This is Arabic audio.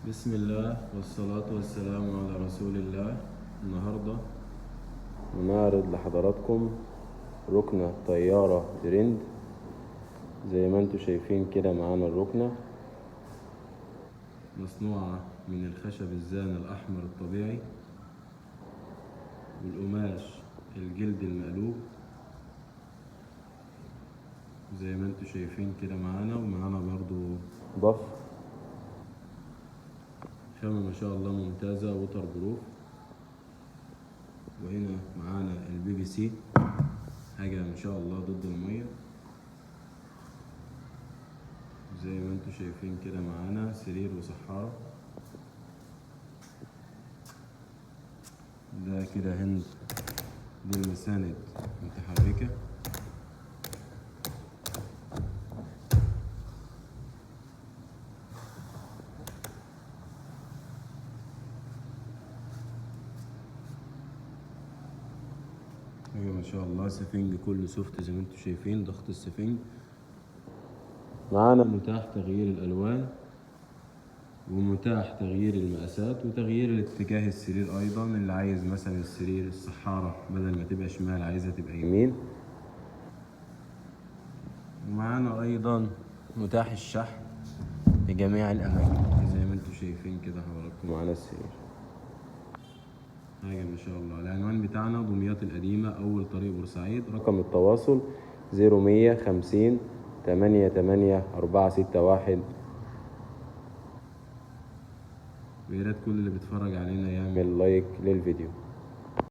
بسم الله والصلاة والسلام على رسول الله. النهاردة بنعرض لحضراتكم ركنة طيارة دريند. زي ما انتوا شايفين كده معانا الركنة مصنوعة من الخشب الزان الأحمر الطبيعي والقماش الجلد المقلوب. زي ما انتوا شايفين كده معانا، ومعانا برضو ضف خامة ما شاء الله ممتازة، ووتر بروف. وهنا معانا البي بي سي، حاجة ما شاء الله ضد المية. زي ما انتوا شايفين كده معانا سرير وصحارة. ده كده هند، دي المساند متحركة. ايوه ما شاء الله، سفنج كله سوفت زي ما انتوا شايفين، ضغط السفنج. معانا متاح تغيير الالوان، ومتاح تغيير المقاسات، وتغيير الاتجاه السرير ايضا. اللي عايز مثلا السرير الصحارة بدل ما تبقى شمال عايزها تبقى يمين. ومعانا ايضا متاح الشحن لجميع الاماكن. زي ما انتوا شايفين كده حضراتكم معانا السرير، حاجة ما شاء الله. العنوان بتاعنا دمياط القديمة، أول طريق بورسعيد. رقم التواصل 0150 88 461. وياريت كل اللي بيتفرج علينا يعمل لايك للفيديو.